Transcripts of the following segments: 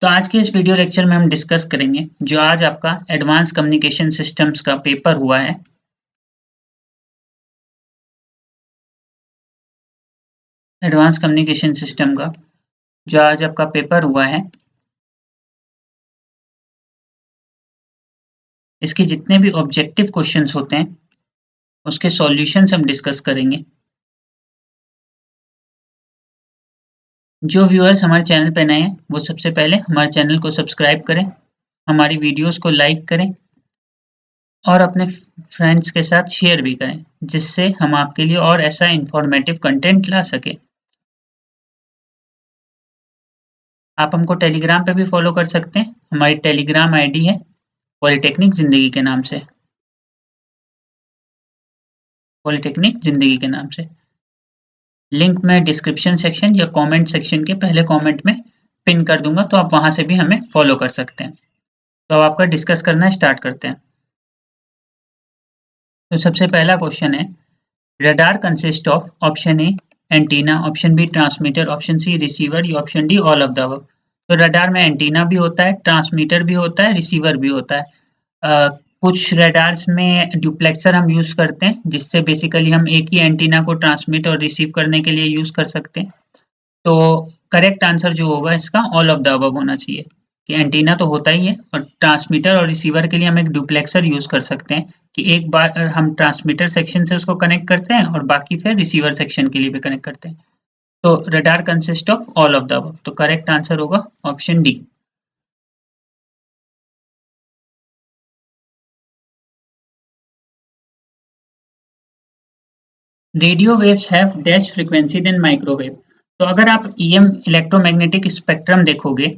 तो आज के इस वीडियो लेक्चर में हम डिस्कस करेंगे जो आज आपका एडवांस कम्युनिकेशन सिस्टम्स का पेपर हुआ है। एडवांस कम्युनिकेशन सिस्टम का जो आज आपका पेपर हुआ है, इसके जितने भी ऑब्जेक्टिव क्वेश्चंस होते हैं उसके सॉल्यूशंस हम डिस्कस करेंगे। जो व्यूअर्स हमारे चैनल पर नए हैं वो सबसे पहले हमारे चैनल को सब्सक्राइब करें, हमारी वीडियोस को लाइक करें और अपने फ्रेंड्स के साथ शेयर भी करें, जिससे हम आपके लिए और ऐसा इंफॉर्मेटिव कंटेंट ला सके। आप हमको टेलीग्राम पे भी फॉलो कर सकते हैं। हमारी टेलीग्राम आईडी है पॉलिटेक्निक जिंदगी के नाम से। पॉलिटेक्निक जिंदगी के नाम से लिंक मैं डिस्क्रिप्शन सेक्शन या कमेंट सेक्शन के पहले कमेंट में पिन कर दूंगा, तो आप वहां से भी हमें फॉलो कर सकते हैं। तो अब आपका डिस्कस करना स्टार्ट करते हैं। तो सबसे पहला क्वेश्चन है, radar consist of option A antenna, option B transmitter, option C receiver या option D all of the above. तो रडार में एंटीना भी होता है, ट्रांसमीटर भी होता है, रिसीवर भी होता है। कुछ रडार्स में ड्यूप्लेक्सर हम यूज करते हैं, जिससे बेसिकली हम एक ही एंटीना को ट्रांसमिट और रिसीव करने के लिए यूज कर सकते हैं। तो करेक्ट आंसर जो होगा इसका ऑल ऑफ द अबव होना चाहिए कि एंटीना तो होता ही है और ट्रांसमीटर और रिसीवर के लिए हम एक ड्यूप्लेक्सर यूज कर सकते हैं कि एक बार हम ट्रांसमीटर सेक्शन से उसको कनेक्ट करते हैं और बाकी फिर रिसीवर सेक्शन के लिए भी कनेक्ट करते हैं। तो radar consist of all of the above, तो करेक्ट आंसर होगा option D. Radio waves have dash frequency then microwave. तो अगर आप ईएम इलेक्ट्रोमैग्नेटिक स्पेक्ट्रम देखोगे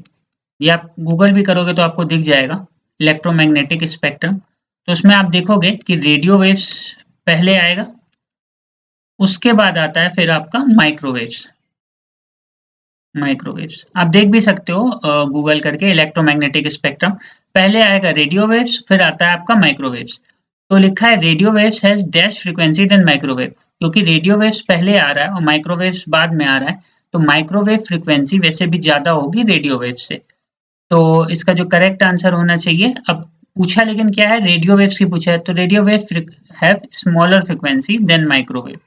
या आप गूगल भी करोगे तो आपको दिख जाएगा इलेक्ट्रोमैग्नेटिक स्पेक्ट्रम। तो उसमें आप देखोगे कि रेडियो वेव्स पहले आएगा, उसके बाद आता है फिर आपका माइक्रोवेव्स। माइक्रोवेव्स आप देख भी सकते हो गूगल करके, इलेक्ट्रोमैग्नेटिक स्पेक्ट्रम पहले आएगा रेडियो वेव्स, फिर आता है आपका माइक्रोवेव्स। तो लिखा है radio waves has dash frequency then microwave, क्योंकि रेडियो वेव्स पहले आ रहा है और माइक्रोवेव्स बाद में आ रहा है, तो माइक्रोवेव फ्रीक्वेंसी वैसे भी ज्यादा होगी रेडियो वेव से। तो इसका जो करेक्ट आंसर होना चाहिए, अब पूछा लेकिन क्या है, रेडियो वेव्स की पूछा है, तो radio wave have smaller frequency then microwave.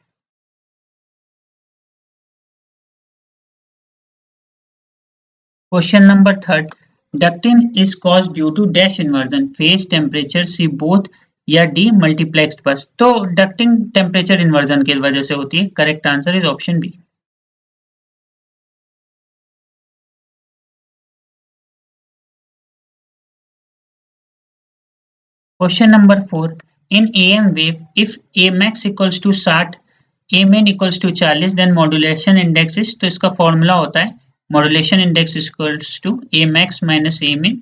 Question number third, ducting is caused due to dash inversion, face, temperature, C both या डी मल्टीप्लेक्स्ड बस। तो डक्टिंग टेम्परेचर इन्वर्जन की वजह से होती है। Correct answer is option B. Question number four, in AM wave if A max equals to 60, A min equals to 40, then modulation index is. तो इसका फॉर्मूला होता है modulation index equals to A max minus A min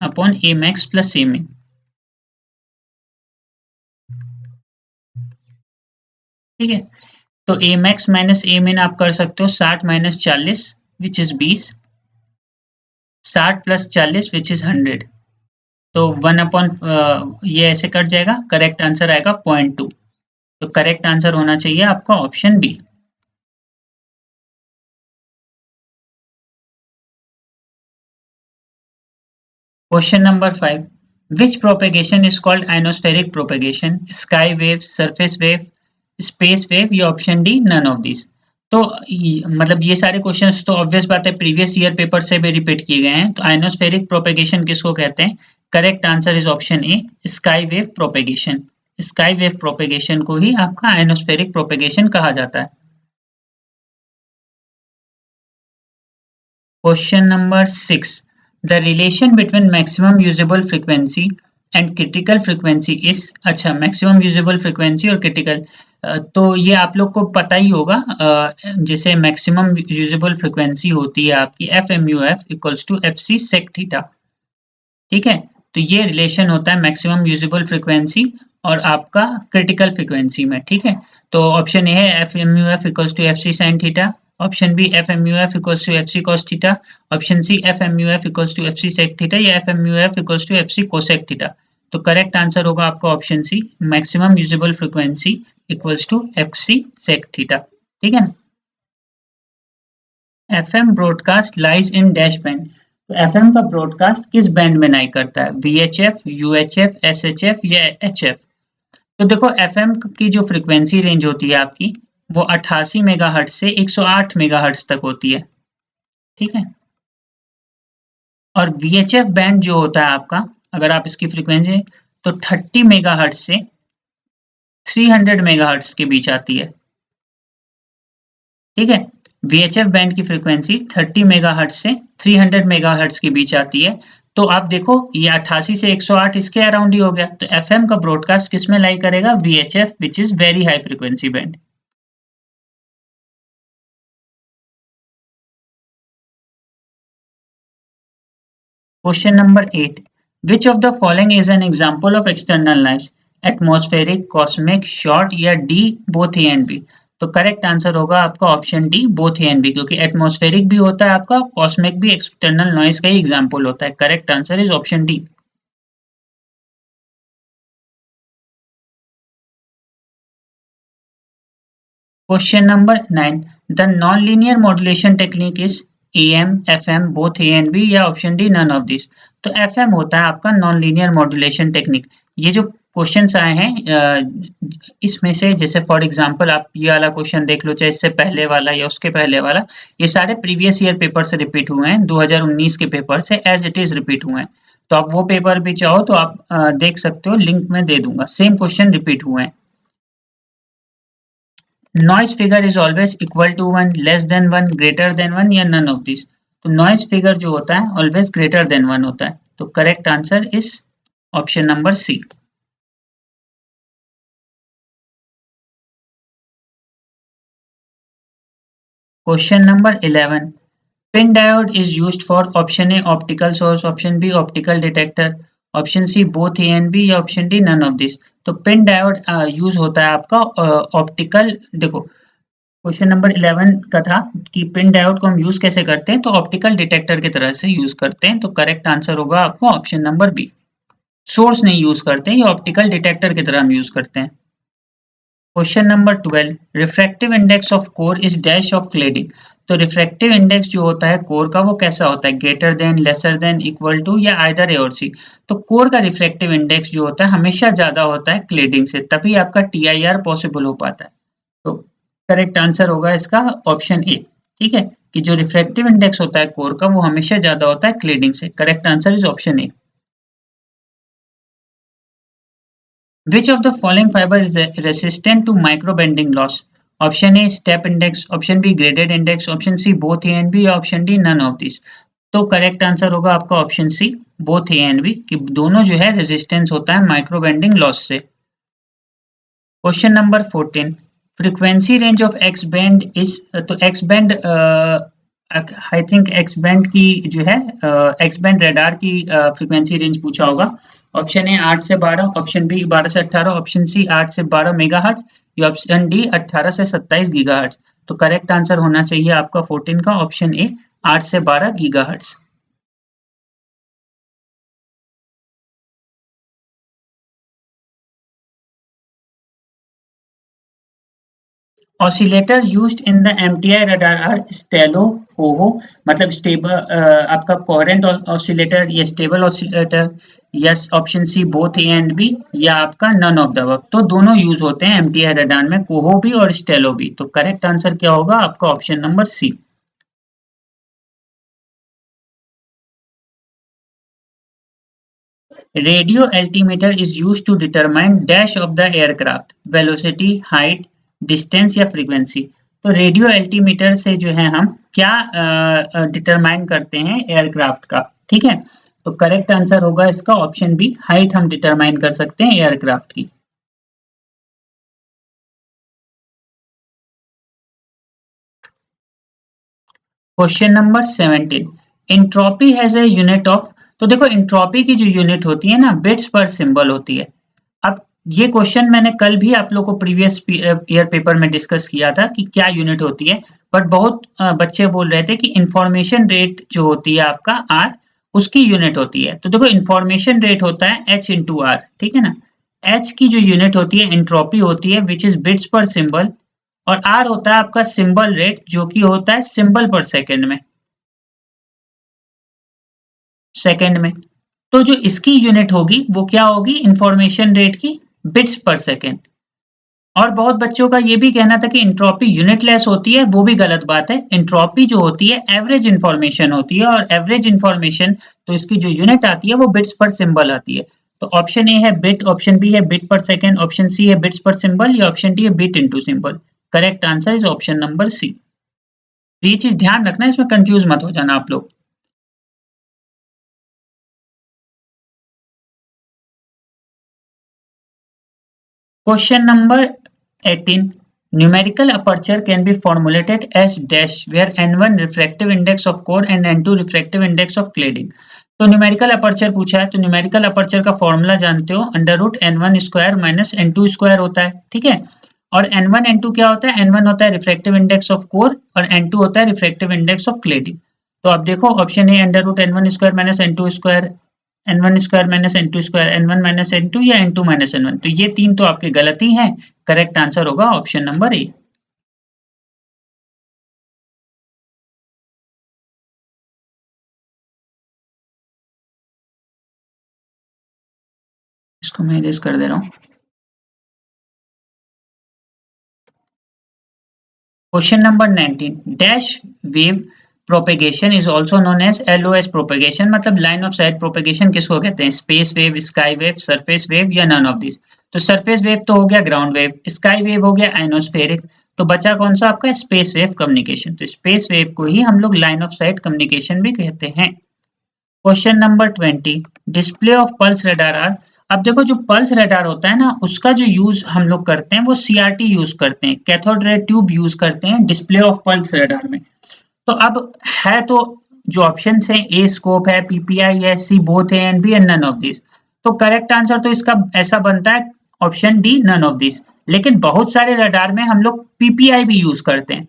upon A max plus A min. ठीक है, तो ए max minus A मिन आप कर सकते हो 60 minus 40 which is 20, 60 plus 40 which is 100। तो 1 अपॉन ये ऐसे कट जाएगा, करेक्ट आंसर आएगा 0.2। तो करेक्ट आंसर होना चाहिए आपका option B. Question number 5, which propagation is called ionospheric propagation, sky wave, surface wave, space wave या option D none of this. तो मतलब ये सारे क्वेश्चंस तो ऑब्वियस बात है प्रीवियस ईयर पेपर से भी रिपीट किए गए हैं। तो आइनोस्फेरिक प्रोपेगेशन किसको कहते हैं? Correct answer is option A, sky wave propagation. Sky wave propagation को ही आपका आइनोस्फेरिक प्रोपेगेशन कहा जाता है। Question number 6, the relation between maximum usable frequency and critical frequency is. अच्छा, मैक्सिमम यूजेबल फ्रीक्वेंसी और क्रिटिकल, तो ये आप लोग को पता ही होगा। जैसे मैक्सिमम यूजेबल फ्रीक्वेंसी होती है आपकी F M U F equals to F C sec theta. ठीक है, तो ये रिलेशन होता है मैक्सिमम यूजेबल फ्रीक्वेंसी और आपका क्रिटिकल फ्रीक्वेंसी में। ठीक है, तो ऑप्शन ए है F M U F equals to F C sine theta, option B F M U F equals to F C cos theta, option C F M U F equals to F C sec theta या F M U F equals to F C cosec theta. तो correct answer होगा आपका option C, maximum usable frequency equals to F C sec theta. ठीक है, FM broadcast lies in dash band. तो FM का broadcast किस band में लाई करता है, वीएचएफ, यूएचएफ, एसएचएफ या एचएफ। तो देखो एफएम की जो फ्रीक्वेंसी रेंज होती है आपकी वो 88 मेगाहर्ट्ज से 108 मेगाहर्ट्ज तक होती है, ठीक है। और वीएचएफ बैंड जो होता है आपका, अगर आप इसकी फ्रीक्वेंसी तो 30 मेगाहर्ट्ज से 300 मेगाहर्ट्ज के बीच आती है, ठीक है। वीएचएफ बैंड की फ्रीक्वेंसी 30 मेगाहर्ट्ज से 300 मेगाहर्ट्ज के बीच आती है। तो आप देखो ये 88 से 108 इसके अराउंड ही हो गया। तो एफएम का ब्रॉडकास्ट किसमें लाई करेगा, VHF which is very high frequency band. Question number 8, which of the following is an example of external noise, atmospheric, cosmic, short या D both A and B. तो correct answer होगा आपका option D both A and B, क्योंकि atmospheric भी होता है आपका, cosmic भी एक्सटर्नल नॉइज का ही एग्जांपल होता है। Correct answer is option D. Question number 9. The non-linear modulation technique is AM, FM, both A and B या option D none of these। तो FM होता है आपका नॉन लीनियर मॉड्यूलेशन टेक्निक। ये जो क्वेश्चंस आए हैं इसमें से, जैसे फॉर एग्जांपल आप ये वाला क्वेश्चन देख लो, चाहे इससे पहले वाला या उसके पहले वाला, ये सारे प्रीवियस ईयर पेपर से रिपीट हुए हैं, 2019 के पेपर से एज इट इज रिपीट हुए हैं। तो आप वो पेपर भी चाहो तो आप देख सकते हो, लिंक में दे दूंगा, सेम क्वेश्चन रिपीट हुए हैं। Noise figure is always equal to 1, less than 1, greater than 1 या नन ऑफ दिस। तो नॉइज फिगर जो होता है ऑलवेज ग्रेटर देन 1 होता है। तो correct answer is option number C. Question number 11, PIN diode is used for option A optical source, option B optical detector, option C both A and B या option D none of this. तो PIN diode use होता है आपका optical, देखो question number 11 का था कि pin diode को हम यूज कैसे करते हैं, तो ऑप्टिकल डिटेक्टर की तरह से यूज करते हैं। तो करेक्ट आंसर होगा आपको ऑप्शन नंबर बी। सोर्स नहीं यूज करते हैं, ये ऑप्टिकल डिटेक्टर की तरह हम यूज करते हैं। Question number 12, refractive index of core is dash of cladding. तो रिफ्रैक्टिव इंडेक्स जो होता है कोर का वो कैसा होता है, greater than, lesser than, equal to या आइदर ए और सी। तो कोर का रिफ्रैक्टिव इंडेक्स जो होता है हमेशा ज्यादा होता है क्लेडिंग से, तभी आपका टीआईआर पॉसिबल हो पाता है। तो करेक्ट आंसर होगा इसका ऑप्शन ए, ठीक है, कि जो रिफ्रैक्टिव इंडेक्स होता है कोर का वो हमेशा ज्यादा होता है क्लेडिंग से। Correct answer is option A. Which of the following fiber is resistant to micro bending loss? Option A step index, option B graded index, option C both A and B या option D none of these। तो correct answer होगा आपका option C both A and B, कि दोनों जो है resistance होता है माइक्रो बेंडिंग लॉस से। Question number 14, frequency range of X band is, तो X band I think X band की जो है एक्स बैंड रडार की फ्रीक्वेंसी रेंज पूछा होगा। ऑप्शन ए 8 से 12, ऑप्शन बी 12 से 18, ऑप्शन सी 8 से 12 मेगाहर्ट्ज या ऑप्शन डी 18 से 27 गीगाहर्ट्ज। तो करेक्ट आंसर होना चाहिए आपका 14 का ऑप्शन ए 8 से 12 gigahertz. Oscillator used in the MTI radar are STALO, होहो, मतलब स्टेबल आपका कोहेरेंट ऑसिलेटर या stable oscillator, yes option C both A and B या आपका नन ऑफ द अबव। तो दोनों यूज होते हैं एमटीआई रडार में, कोहो भी और स्टेलो भी। तो करेक्ट आंसर क्या होगा आपका option number C. Radio altimeter is used to determine dash of the aircraft, velocity, height, distance या फ्रीक्वेंसी। तो रेडियो एल्टीमीटर से जो है हम क्या डिटरमाइन करते हैं एयरक्राफ्ट का, ठीक है। तो करेक्ट आंसर होगा इसका ऑप्शन बी, हाइट हम डिटरमाइन कर सकते हैं एयरक्राफ्ट की। Question number 17, entropy has a unit of. तो देखो इंट्रोपी की जो यूनिट होती है ना बिट्स पर सिंबल होती है। अब ये क्वेश्चन मैंने कल भी आप लोग को प्रीवियस ईयर पेपर में डिस्कस किया था कि क्या यूनिट होती है, बट बहुत बच्चे बोल रहे थे कि इंफॉर्मेशन रेट जो होती है आपका आर, उसकी यूनिट होती है। तो देखो इंफॉर्मेशन रेट होता है एच इंटू आर, ठीक है ना। एच की जो यूनिट होती है एंट्रोपी होती है which is bits per symbol, और आर होता है आपका सिंबल रेट, जो कि होता है सिंबल पर सेकेंड में। तो जो इसकी यूनिट होगी वो क्या होगी, इंफॉर्मेशन रेट की बिट्स पर सेकेंड। और बहुत बच्चों का ये भी कहना था कि एंट्रोपी यूनिटलेस होती है, वो भी गलत बात है। एंट्रोपी जो होती है एवरेज इंफॉर्मेशन होती है, और एवरेज इंफॉर्मेशन तो इसकी जो यूनिट आती है वो बिट्स पर सिंबल आती है। तो ऑप्शन ए है बिट, ऑप्शन बी है bit per second, option C है बिट्स पर सिंबल, या ऑप्शन डी है bit into symbol. Correct answer is option number C. तो ये चीज ध्यान रखना, इसमें कंफ्यूज मत हो जाना आप लोग। Question number 18. Numerical aperture can be formulated as dash where n1 refractive index of core and n2 refractive index of cladding. तो न्यूमेरिकल अपर्चर पूछा है, तो न्यूमेरिकल अपर्चर का फॉर्मूला जानते हो, under root n1 square minus n2 square होता है, ठीक है। और n1 n2 क्या होता है, n1 होता है रिफ्रैक्टिव इंडेक्स ऑफ कोर और n2 होता है रिफ्रैक्टिव इंडेक्स ऑफ क्लेडिंग। तो आप देखो option A under root n1 square minus n2 square, n1 square minus n2 square, n1 minus n2 या n2 माइनस n1। तो ये तीन तो आपकी गलती हैं। करेक्ट आंसर होगा ऑप्शन नंबर ए। इसको मैं इरेज कर दे रहा हूँ। Question number 19, dash wave propagation is also known as LOS propagation, मतलब लाइन ऑफ साइट प्रोपेगेशन किसको कहते हैं, space wave, sky wave, surface wave या नन ऑफ दिस। तो सरफेस वेव तो हो गया ग्राउंड वेव, स्काई वेव हो गया आइनोस्फेरिक, तो बचा कौन सा आपका स्पेस वेव कम्युनिकेशन। तो स्पेस वेव को ही हम लोग लाइन ऑफ साइट कम्युनिकेशन भी कहते हैं। Question number 20, display of pulse radar are. अब देखो जो पल्स रडार होता है ना, उसका जो यूज हम लोग करते हैं वो CRT यूज करते हैं, कैथोड रे ट्यूब यूज करते हैं डिस्प्ले ऑफ पल्स रडार में। तो अब है तो जो ऑप्शन है, ए स्कोप है, PPI है, सी बोथ है, and B and none of this. तो करेक्ट आंसर तो इसका ऐसा बनता है option D, none of this. लेकिन बहुत सारे रडार में हम लोग PPI भी यूज करते हैं।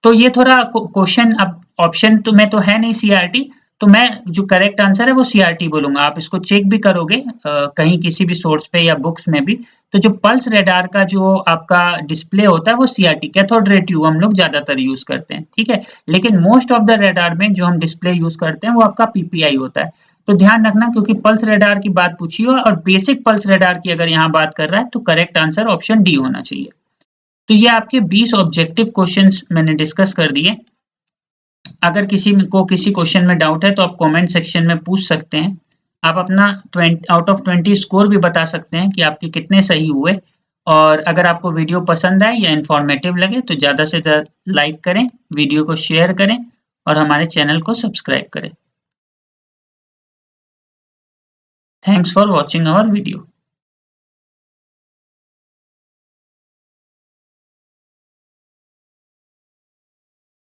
तो ये थोड़ा क्वेश्चन, अब ऑप्शन तो में तो है नहीं CRT, तो मैं जो करेक्ट आंसर है वो CRT बोलूंगा। आप इसको चेक भी करोगे कहीं किसी भी सोर्स पे या बुक्स में भी। तो जो पल्स रेडार का जो आपका डिस्प्ले होता है वो CRT, कैथोड रे ट्यूब हम लोग ज्यादातर यूज करते हैं, ठीक है। लेकिन मोस्ट ऑफ द रेडार में जो हम डिस्प्ले यूज करते हैं वो आपका PPI होता है। तो ध्यान रखना, क्योंकि पल्स रेडार की बात पूछी हो और बेसिक पल्स रेडार की अगर यहाँ बात कर रहा है, तो करेक्ट आंसर ऑप्शन डी होना चाहिए। तो ये आपके 20 ऑब्जेक्टिव क्वेश्चंस मैंने डिस्कस कर दिए। अगर किसी को किसी क्वेश्चन में डाउट है तो आप कमेंट सेक्शन में पूछ सकते हैं। आप अपना 20 आउट ऑफ 20 स्कोर भी बता सकते हैं कि आपके कितने सही हुए। और अगर आपको वीडियो पसंद आए या इन्फॉर्मेटिव लगे तो ज़्यादा से ज़्यादा लाइक करें, वीडियो को शेयर करें और हमारे चैनल को सब्सक्राइब करें। Thanks for watching our video.